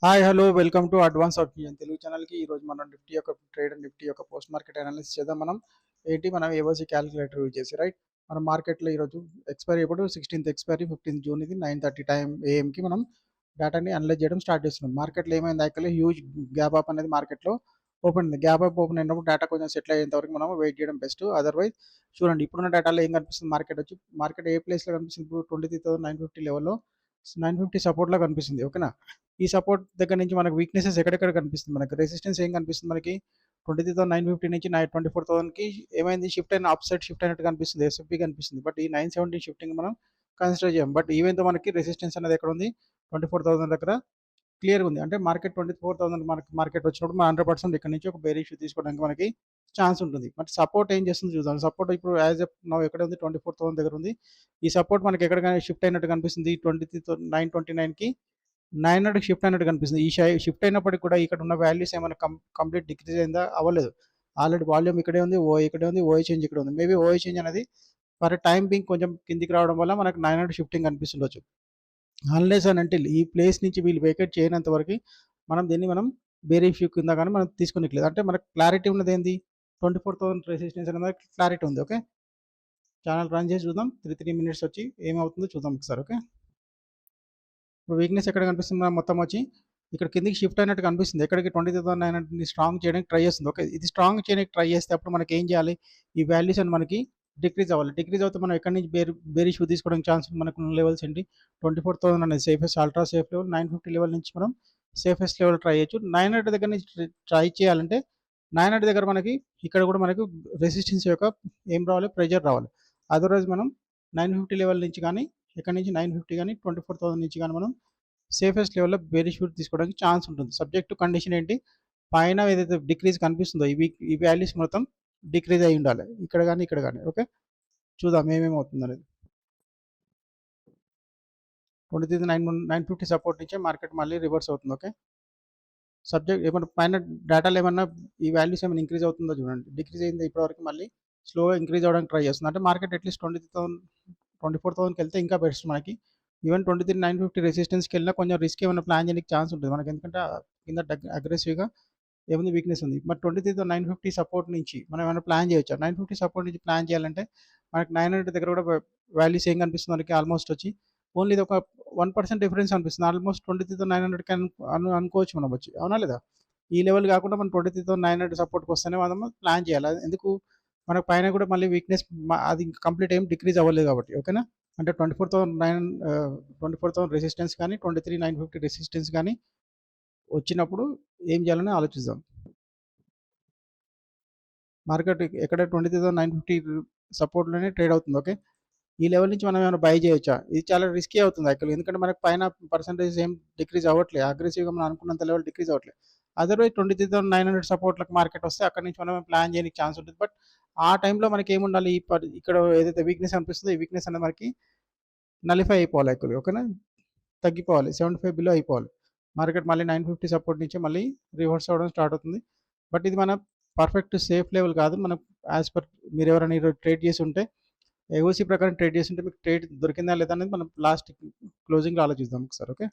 Hi hello welcome to advance option Telugu ఛానల్కి. ఈరోజు మనం నిఫ్టీ యొక్క ట్రేడ్ అండ్ నిఫ్టీ యొక్క పోస్ట్ మార్కెట్ అనాలిసిస్ చేద్దాం. మనం ఏఓసి క్యాలిక్యులేటర్ యూజ్ చేసి రైట్ మన మార్కెట్లో ఈరోజు ఎక్స్పైరీ ఇప్పుడు 16th ఎక్స్పైరీ 15th జూన్ ఇది 9:30 టైం ఏఎంకి మనం డేటాని అనలైజ్ చేయడం స్టార్ట్ చేస్తున్నాం. మార్కెట్లో ఏమైంది యాక్చువల్లీ హ్యూజ్ గ్యాప్ అప్ అనేది మార్కెట్లో ఓపెన్ ఉంది. గ్యాప్ అప్ ఓపెన్ అయినప్పుడు డేటా కొంచెం సెటిల్ అయ్యేంత వరకు మనం వెయిట్ చేయడం బెస్ట్. అదర్వైజ్ చూడండి ఇప్పుడున్న డేటాలో ఏం కనిపిస్తుంది, మార్కెట్ ఏ ప్లేస్లో కనిపిస్తుంది, ఇప్పుడు 23,950 లెవెల్లో 950 సపోర్ట్లో కనిపిస్తుంది. ఓకేనా, ఈ సపోర్ట్ దగ్గర నుంచి మనకు వీక్నెసెస్ ఎక్కడెక్కడ కనిపిస్తుంది, మనకి రెసిస్టెన్స్ ఏం కనిపిస్తుంది, మనకి 23,950 నుంచి 24,000కి ఏమైంది షిఫ్ట్ అయిన అప్ సైడ్ షిఫ్ట్ అయినట్టు కనిపిస్తుంది, ఎస్ఎఫ్పి కనిపిస్తుంది. బట్ ఈ 970 షిఫ్టింగ్ మనం కన్సిడర్ చేయం. బట్ ఈవెన్ తో మనకి రెసిస్టెన్స్ అనేది ఎక్కడ ఉంది, 24,000 దగ్గర క్లియర్గా ఉంది. అంటే మార్కెట్ 24,000 మార్కెట్ వచ్చినప్పుడు మనం 100% ఇక్కడ నుంచి ఒక బేర్ ఇష్యూ తీసుకోవడానికి మనకి ఛాన్స్ ఉంటుంది. బట్ సపోర్ట్ ఏం చేస్తుంది చూద్దాం. సపోర్ట్ ఇప్పుడు యాజ్ ఎఫ్ నౌ ఎక్కడ ఉంది, 24,000 దగ్గర ఉంది. ఈ సపోర్ట్ మనకి ఎక్కడ షిఫ్ట్ అయినట్టు కనిపిస్తుంది, 929కి 900 షిఫ్ట్ అయినట్టు కనిపిస్తుంది. ఈ షిఫ్ట్ అయినప్పటికీ కూడా ఇక్కడ ఉన్న వాల్యూస్ ఏమైనా కంప్లీట్ డిక్రీజ్ అయిందా, అవ్వలేదు. ఆల్రెడీ వాల్యూమ్ ఇక్కడే ఉంది, ఓ ఇక్కడే ఉంది, ఓఐ చేంజ్ ఇక్కడ ఉంది. మేబీ ఓఐ చేంజ్ అనేది ఫర్ టైం బింగ్ కొంచెం కిందికి రావడం వల్ల మనకు 900 షిఫ్టింగ్ కనిపిస్తుండొచ్చు. అన్లెస్ అని అంటే ఈ ప్లేస్ నుంచి వీళ్ళు వేకేట్ చేయనంత వరకు మనం బేరిష్ వ్యూ కింద కానీ మనం తీసుకోనిట్లేదు. అంటే మనకు క్లారిటీ ఉన్నది ఏంది, 24,000 రెసిస్టెన్స్ అనేది క్లారిటీ ఉంది. ఓకే, ఛానల్ రన్ చేసి చూద్దాం. 3 minutes వచ్చి ఏమవుతుందో చూద్దాం ఒకసారి. ఓకే, ఇప్పుడు వీక్నెస్ ఎక్కడ కనిపిస్తుంది, మొత్తం వచ్చి ఇక్కడ కిందికి షిఫ్ట్ అయినట్టు కనిపిస్తుంది. ఎక్కడికి 20,900 స్ట్రాంగ్ చేయడానికి ట్రై చేస్తుంది. ఓకే, ఇది స్ట్రాంగ్ చేయడానికి ట్రై చేస్తే అప్పుడు మనకి ఏం చేయాలి, ఈ వాల్యూస్ అని మనకి డిక్రీజ్ అవ్వాలి. డిక్రీజ్ అవుతే మనం ఎక్కడి నుంచి బేరిష్ తీసుకోవడానికి ఛాన్స్ మనకు లెవెల్స్ ఏంటి, 24,000 అనేది safest ultra safe level. 950 level నుంచి మనం సేఫెస్ట్ లెవెల్ ట్రై చేయొచ్చు. 900 దగ్గర నుంచి ట్రై చేయాలంటే 900 దగ్గర మనకి ఇక్కడ కూడా మనకు రెసిస్టెన్స్ యొక్క ఏం రావాలి, ప్రెజర్ రావాలి. అదర్వైజ్ మనం 950 లెవెల్ నుంచి కానీ ఇక్కడ నుంచి 950 కానీ 24,000 నుంచి కానీ మనం సేఫెస్ట్ లెవెల్లో బేరిష్ తీసుకోవడానికి ఛాన్స్ ఉంటుంది. సబ్జెక్ట్ టు కండిషన్ ఏంటి, పైన ఏదైతే డిక్రీజ్ కనిపిస్తుందో ఈ వాల్యూస్ మొత్తం డిక్రీజ్ అయి ఉండాలి, ఇక్కడ కానీ ఇక్కడ కానీ. ఓకే, చూద్దాం ఏమేమి అవుతుంది అనేది. 23,950 సపోర్ట్ నుంచే మార్కెట్ మళ్ళీ రివర్స్ అవుతుంది. ఓకే, సబ్జెక్ట్ ఏమన్నా పైన డేటాలో ఏమన్నా ఈ వాల్యూస్ ఏమైనా ఇంక్రీజ్ అవుతుందో చూడండి. డిక్రీజ్ అయింది ఇప్పటివరకు, మళ్ళీ స్లోగా ఇంక్రీజ్ అవ్వడానికి ట్రై చేస్తుంది. అంటే మార్కెట్ అట్లీస్ట్ 24,000కి వెళ్తే ఇంకా బెస్ట్ మనకి. ఈవెన్ 23,950 రెసిస్టెన్స్కి వెళ్ళినా కొంచెం రిస్క్ ఏమైనా ప్లాన్ చేయడానికి ఛాన్స్ ఉంటుంది మనకి, ఎందుకంటే కింద అగ్రెసివ్గా ఏముంది వీక్నెస్ ఉంది. మరి 23,950 సపోర్ట్ నుంచి మనం ఏమైనా ప్లాన్ చేయొచ్చా, 950 సపోర్ట్ నుంచి ప్లాన్ చేయాలంటే మనకి 900 దగ్గర కూడా వాల్యూస్ ఏం కనిపిస్తుంది మనకి, ఆల్మోస్ట్ వచ్చి ఓన్లీ ఇది ఒక 1% డిఫరెన్స్ అనిపిస్తుంది. ఆల్మోస్ట్ 23,900కి అనుకోవచ్చు మనం వచ్చి, అవునా లేదా. ఈ లెవెల్ కాకుండా మనం 23,900 సపోర్ట్కి వస్తేనే మనం ప్లాన్ చేయాలి. ఎందుకు, మనకు పైన కూడా మళ్ళీ వీక్నెస్ అది కంప్లీట్ ఏం డిక్రీజ్ అవ్వలేదు కాబట్టి. ఓకేనా, అంటే 24,000 రెసిస్టెన్స్ కానీ 23,950 రెసిస్టెన్స్ కానీ వచ్చినప్పుడు ఏం చేయాలని ఆలోచిద్దాం. మార్కెట్ ఎక్కడ 23,950 సపోర్ట్లోనే ట్రేడ్ అవుతుంది. ఓకే, ఈ లెవెల్ నుంచి మనం ఏమైనా బై చేయొచ్చా, ఇది చాలా రిస్కీ అవుతుంది యాక్చువల్లీ. ఎందుకంటే మనకు పైన పర్సెంటేజ్ ఏం డిక్రీజ్ అవ్వట్లేదు, అగ్రెసివ్గా మనం అనుకున్నంత లెవెల్ డిక్రీజ్ అవ్వట్లేదు. అదర్వైజ్ 23,900 సపోర్ట్లకు మార్కెట్ వస్తే అక్కడ నుంచి మనం ప్లాన్ చేయడానికి ఛాన్స్ ఉంటుంది. బట్ ఆ టైంలో మనకి ఏముండాలి, ఇక్కడ ఏదైతే వీక్నెస్ అనిపిస్తుందో ఈ వీక్నెస్ అనేది మనకి నలిఫై అయిపోవాలి యాక్చువల్లీ. ఓకేనా, తగ్గిపోవాలి, 75 బిలో అయిపోవాలి. మార్కెట్ మళ్ళీ 950 సపోర్ట్ నుంచి మళ్ళీ రివర్స్ అవ్వడం స్టార్ట్ అవుతుంది. బట్ ఇది మన పర్ఫెక్ట్ సేఫ్ లెవెల్ కాదు. మనం యాజ్ పర్ మీరు ఎవరైనా ఈరోజు ట్రేడ్ చేసి ఉంటే, ఏఓసీ ప్రకారం ట్రేడ్ చేసి ఉంటే మీకు ట్రేడ్ దొరికిందా లేదా అనేది మనం లాస్ట్ క్లోజింగ్లో ఆలోచిద్దాం ఒకసారి. ఓకే,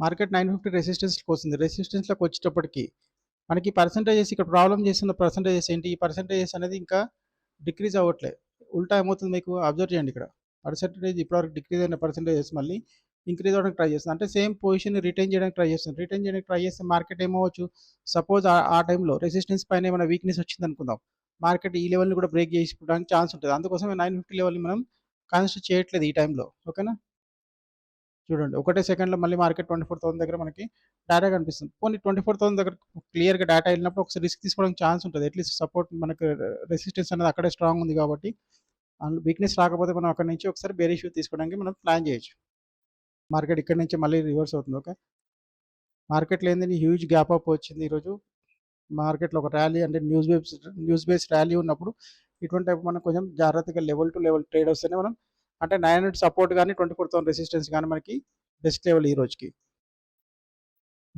మార్కెట్ 950 రెసిస్టెన్స్కి వస్తుంది. రెసిస్టెన్స్లోకి వచ్చేటప్పటికి మనకి పర్సంటేజెస్ ఇక్కడ ప్రాబ్లం చేస్తున్న పర్సంటేజెస్ ఏంటి, ఈ పర్సంటేజెస్ అనేది ఇంకా డిక్రీజ్ అవ్వట్లేదు. ఉల్టా ఏమవుతుంది మీకు అబ్జర్వ్ చేయండి, ఇక్కడ పర్సంటేజ్ ఇప్పటివరకు డిక్రీజ్ అయిన పర్సంటేజెస్ మళ్ళీ ఇంక్రీజ్ అవ్వడానికి ట్రై చేస్తుంది. అంటే సేమ్ పొజిషన్ రిటైన్ చేయడానికి ట్రై చేస్తుంది. రిటైన్ చేయడానికి ట్రై చేస్తే మార్కెట్ ఏమవచ్చు, సపోజ్ ఆ టైంలో రెసిస్టెన్స్ పైన ఏమైనా వీక్నెస్ వచ్చింది అనుకుందాం, మార్కెట్ ఈ లెవెల్ని కూడా బ్రేక్ చేసుకోవడానికి ఛాన్స్ ఉంటుంది. అందుకోసమే 950 లెవెల్ని మనం కన్సిడర్ చేయట్లేదు ఈ టైంలో. ఓకేనా, చూడండి ఒకటే సెకండ్లో మళ్ళీ మార్కెట్ 24,000 దగ్గర మనకి డేటా కనిపిస్తుంది. పోనీ 24,000 దగ్గర క్లియర్గా డేటా వెళ్ళినప్పుడు ఒకసారి రిస్క్ తీసుకోవడానికి ఛాన్స్ ఉంటుంది. అట్లీస్ట్ సపోర్ట్ మనకు రెసిస్టెన్స్ అనేది అక్కడే స్ట్రాంగ్ ఉంది కాబట్టి వీక్నెస్ రాకపోతే మనం అక్కడ నుంచి ఒకసారి బేరిష్ తీసుకోవడానికి మనం ప్లాన్ చేయొచ్చు. మార్కెట్ ఇక్కడ నుంచి మళ్ళీ రివర్స్ అవుతుంది. ఓకే, మార్కెట్లో ఏంటంటే హ్యూజ్ గ్యాప్ అప్ వచ్చింది ఈరోజు. మార్కెట్లో ఒక ర్యాలీ అంటే న్యూస్ బేస్డ్ ర్యాలీ ఉన్నప్పుడు ఇటువంటి టైప్ మనం కొంచెం జాగ్రత్తగా లెవెల్ టు లెవెల్ ట్రేడ్ వస్తేనే మనం, అంటే 900 సపోర్ట్ కానీ 24,000 రెసిస్టెన్స్ కానీ మనకి బెస్ట్ లెవెల్ ఈ రోజుకి.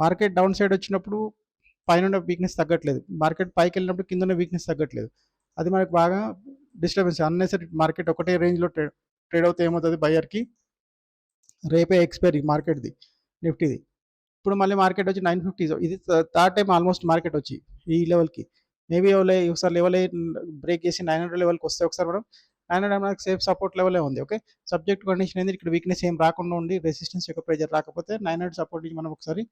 మార్కెట్ డౌన్ సైడ్ వచ్చినప్పుడు పైన వీక్నెస్ తగ్గట్లేదు, మార్కెట్ పైకి వెళ్ళినప్పుడు కింద వీక్నెస్ తగ్గట్లేదు. అది మనకు బాగా డిస్టర్బెన్స్. అన్నెసరీ మార్కెట్ ఒకటే రేంజ్లో ట్రేడ్ అవుతే ఏమవుతుంది, బయర్కి రేపే ఎక్స్పైరీ మార్కెట్ది నిఫ్టీది. ఇప్పుడు మళ్ళీ మార్కెట్ వచ్చి 950 ఇది థర్డ్ టైం ఆల్మోస్ట్ మార్కెట్ వచ్చి ఈ లెవెల్కి మేబీ ఒకసారి లెవెల్ బ్రేక్ చేసి 900 లెవెల్కి వస్తే ఒకసారి మనం 900 మనకి సేఫ్ సపోర్ట్ లెవెలే ఉంది. ఓకే, సబ్జెక్ట్ కండిషన్ ఏంది, ఇక్కడ వీక్నెస్ ఏం రాకుండా ఉండి రెసిస్టెన్స్ యొక్క ప్రెజర్ రాకపోతే 900 సపోర్ట్ నుంచి మనం ఒకసారి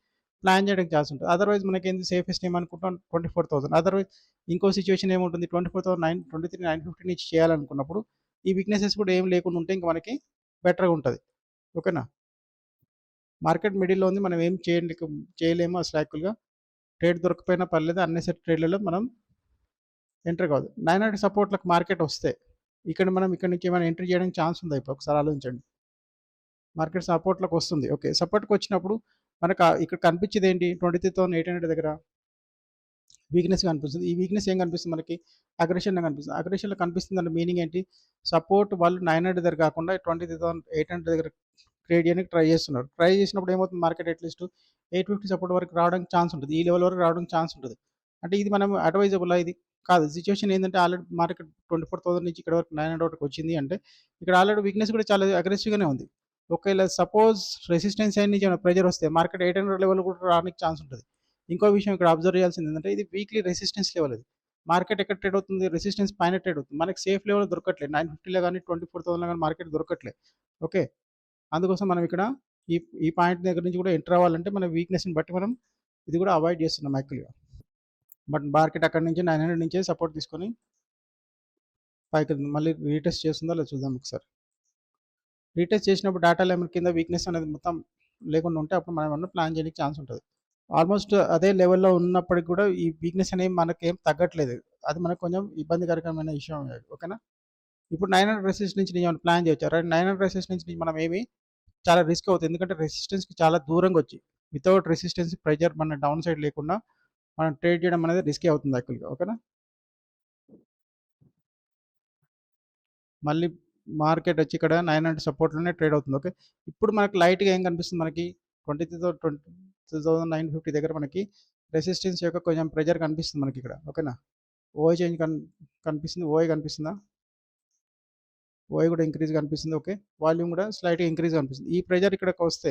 ప్లాన్ చేయడానికి ఛాన్స్ ఉంటుంది. అదర్వైజ్ మనకి ఏంది సేఫెస్ట్ ఏమనుకుంటాం 24,000. అదర్వైజ్ ఇంకో సిచ్యువేషన్ ఏముంటుంది, 24,923 నుంచి చేయాలనుకున్నప్పుడు ఈ వీక్నెసెస్ కూడా ఏం లేకుండా ఉంటే ఇంకా మనకి బెటర్గా ఉంటుంది. ఓకేనా, మార్కెట్ మిడిల్లో ఉంది, మనం ఏం చేయలేము అసలు యాక్చువల్గా. ట్రేడ్ దొరకపోయినా పర్లేదు, అన్నెసరీ ట్రేడ్లలో మనం ఎంటర్ కావద్దు. 900 సపోర్ట్లకు మార్కెట్ వస్తే మనం ఇక్కడ నుంచి ఏమైనా ఎంట్రీ చేయడానికి ఛాన్స్ ఉందా? ఇప్పుడు ఒకసారి ఆలోచించండి. మార్కెట్ సపోర్ట్లకు వస్తుంది. ఓకే, సపోర్ట్కి వచ్చినప్పుడు మనకు ఇక్కడ కనిపించేది ఏంటి, 23,800 దగ్గర వీక్నెస్ కనిపిస్తుంది. ఈ వీక్నెస్ ఏం కనిపిస్తుంది మనకి, అగ్రెషన్లో కనిపిస్తుంది. అగ్రెషన్లో కనిపిస్తుంది అంటే మీనింగ్ ఏంటి, సపోర్ట్ వాళ్ళు 900 దగ్గర కాకుండా 23,800 దగ్గర ట్రేడ్ చేయడానికి ట్రై చేస్తున్నారు. ట్రై చేసినప్పుడు ఏమవుతుంది, మార్కెట్ అట్లీస్ట్ 850 సపోర్ట్ వరకు రావడానికి ఛాన్స్ ఉంటుంది, ఈ లెవెల్ వరకు రావడానికి ఛాన్స్ ఉంటుంది. అంటే ఇది మనం అడ్వైజబుల్ ఇది కాదు. సిచ్యువేషన్ ఏంటంటే ఆల్రెడీ మార్కెట్ 24,000 నుంచి ఇక్కడ వరకు 900 వరకు వచ్చింది అంటే ఇక్కడ ఆల్రెడీ వీక్నెస్ కూడా చాలా అగ్రెసివ్గానే ఉంది. ఒకవేళ సపోజ్ రెసిస్టెన్స్ అయిన నుంచి ప్రెజర్ వస్తే మార్కెట్ 800 లెవెల్ కూడా రావడానికి ఛాన్స్ ఉంటుంది. ఇంకో విషయం ఇక్కడ అబ్జర్వ్ చేయాల్సింది ఏంటంటే ఇది వీక్లీ రెసిస్టెన్స్ లెవెల్. ఇది మార్కెట్ ఎక్కడ ట్రేడ్ అవుతుంది, రెసిస్టెన్స్ పైన ట్రేడ్ అవుతుంది. మనకి సేఫ్ లెవెల్ దొరకట్లేదు, 950లో కానీ 24,000లో కానీ మార్కెట్ దొరకట్లేదు. ఓకే, అందుకోసం మనం ఇక్కడ ఈ పాయింట్ దగ్గర నుంచి కూడా ఎంటర్ అవ్వాలంటే మన వీక్నెస్ని బట్టి మనం ఇది కూడా అవాయిడ్ చేస్తున్నాం యాక్చువల్గా. బట్ మార్కెట్ అక్కడ నుంచి 900 నుంచే సపోర్ట్ తీసుకొని పైకి మళ్ళీ రీటెస్ట్ చేస్తుందో లేదా చూద్దాం ఒకసారి. రీటెస్ట్ చేసినప్పుడు డేటా లెవెల్ కింద వీక్నెస్ అనేది మొత్తం లేకుండా ఉంటే అప్పుడు మనం ఏమన్నా ప్లాన్ చేయడానికి ఛాన్స్ ఉంటుంది. ఆల్మోస్ట్ అదే లెవెల్లో ఉన్నప్పటికి కూడా ఈ వీక్నెస్ అనేవి మనకేం తగ్గట్లేదు, అది మనకు కొంచెం ఇబ్బందికరమైన విషయం. ఓకేనా, ఇప్పుడు 900 రెసిస్టెన్స్ నుంచి నేను ప్లాన్ చేయొచ్చు. 900 రెసిస్టెన్స్ నుంచి మనం ఏమి చాలా రిస్క్ అవుతుంది, ఎందుకంటే రెసిస్టెన్స్కి చాలా దూరంగా వచ్చి వితౌట్ రెసిస్టెన్స్ ప్రెజర్ మన డౌన్ సైడ్ లేకుండా మనం ట్రేడ్ చేయడం అనేది రిస్కీ అవుతుంది యాక్చువల్గా. ఓకేనా, మళ్ళీ మార్కెట్ వచ్చి ఇక్కడ 900 సపోర్ట్లోనే ట్రేడ్ అవుతుంది. ఓకే, ఇప్పుడు మనకి లైట్గా ఏం కనిపిస్తుంది, మనకి 22,950 దగ్గర మనకి రెసిస్టెన్స్ యొక్క కొంచెం ప్రెజర్ కనిపిస్తుంది మనకి ఇక్కడ. ఓకేనా, ఓఐ చేంజ్ కనిపిస్తుంది, ఓఐ కనిపిస్తుందా, ఓఐ కూడా ఇంక్రీజ్ కనిపిస్తుంది. ఓకే, వాల్యూమ్ కూడా స్లైట్గా ఇంక్రీజ్ కనిపిస్తుంది. ఈ ప్రెజర్ ఇక్కడికి వస్తే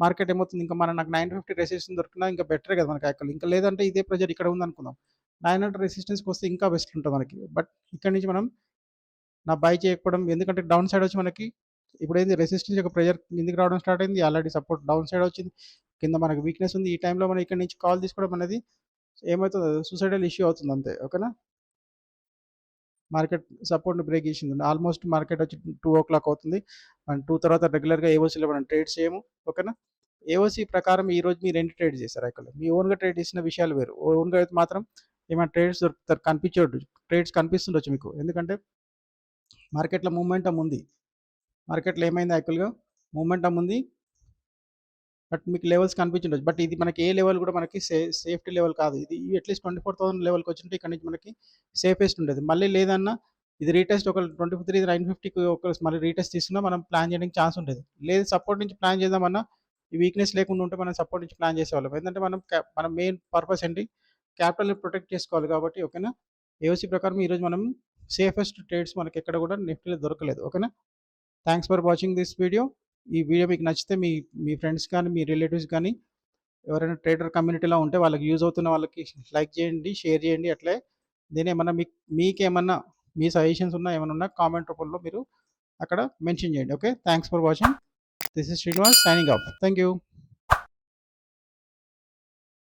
మార్కెట్ ఏమవుతుంది, ఇంకా నాకు 950 రెసిస్టెన్స్ దొరికినా ఇంకా బెటర్ కదా మనకి యాక్చువల్. ఇంకా లేదంటే ఇదే ప్రెజర్ ఇక్కడ ఉంది అనుకుందాం, 900 రెసిస్టెన్స్కి వస్తే ఇంకా బెస్ట్ ఉంటుంది మనకి. బట్ ఇక్కడ నుంచి మనం బై చేయకపోవడం, ఎందుకంటే డౌన్ సైడ్ వచ్చి మనకి ఇప్పుడు ఏంది రెసిస్టెన్స్ యొక్క ప్రెజర్ కిందికి రావడం స్టార్ట్ అయింది, ఆల్రెడీ సపోర్ట్ డౌన్ సైడ్ వచ్చింది, కింద మనకి వీక్నెస్ ఉంది. ఈ టైంలో మనం ఇక్కడ నుంచి కాల్ తీసుకోవడం అనేది ఏమవుతుంది, సూసైడల్ ఇష్యూ అవుతుంది అంతే. ఓకేనా, మార్కెట్ సపోర్ట్ని బ్రేక్ చేసింది. ఆల్మోస్ట్ మార్కెట్ వచ్చి 2 o'clock అవుతుంది. అండ్ 2 తర్వాత రెగ్యులర్గా ఏఓసీలో మనం ట్రేడ్ చేయము. ఓకేనా, ఏఓసీ ప్రకారం ఈరోజు మీరు ఎన్ని ట్రేడ్ చేశారు యాక్చువల్, మీ ఓన్గా ట్రేడ్ చేసిన విషయాలు వేరు. ఓన్గా అయితే మాత్రం ఏమైనా ట్రేడ్స్ దొరుకుతారు, ట్రేడ్స్ కనిపిస్తుండొచ్చు మీకు, ఎందుకంటే మార్కెట్లో మూమెంటం ఉంది. మార్కెట్లో ఏమైంది యాక్చువల్గా, మూమెంటం ఉంది, బట్ మీకు లెవెల్స్ కనిపించుండొచ్చు. బట్ ఇది మనకి ఏ లెవెల్ కూడా మనకి సేఫ్టీ లెవెల్ కాదు. ఇది అట్లీస్ట్ 24,000 లెవెల్కి వచ్చింటే ఇక్కడ నుంచి మనకి సేఫెస్ట్ ఉండేది. మళ్ళీ లేదన్నా ఇది రీటెస్ట్ ఒక 23,950కి ఒక మళ్ళీ రీటెస్ట్ తీసుకున్నా మనం ప్లాన్ చేయడానికి ఛాన్స్ ఉండేది. లేదు సపోర్ట్ నుంచి ప్లాన్ చేద్దామన్నా ఈ వీక్నెస్ లేకుండా ఉంటే మనం సపోర్ట్ నుంచి ప్లాన్ చేసేవాళ్ళం. ఏంటంటే మన మెయిన్ పర్పస్ ఏంటి, క్యాపిటల్ని ప్రొటెక్ట్ చేసుకోవాలి కాబట్టి. ఓకేనా, ఏఓసీ ప్రకారం ఈరోజు మనం సేఫెస్ట్ ట్రేడ్స్ మనకి ఎక్కడ కూడా నిఫ్టీలో దొరకలేదు. ఓకేనా, thanks for watching this video. ఈ వీడియో మీకు నచ్చితే మీ ఫ్రెండ్స్ కానీ మీ రిలేటివ్స్ కానీ ఎవరైనా ట్రేడర్ కమ్యూనిటీలో ఉంటే వాళ్ళకి యూజ్ అవుతున్న వాళ్ళకి లైక్ చేయండి, షేర్ చేయండి. అట్లే దీని ఏమన్నా మీకేమన్నా మీ సజెషన్స్ ఏమైనా ఉన్నా కామెంట్ రూపంలో మీరు అక్కడ మెన్షన్ చేయండి. Okay, thanks for watching. This is Srinivas signing off. Thank you.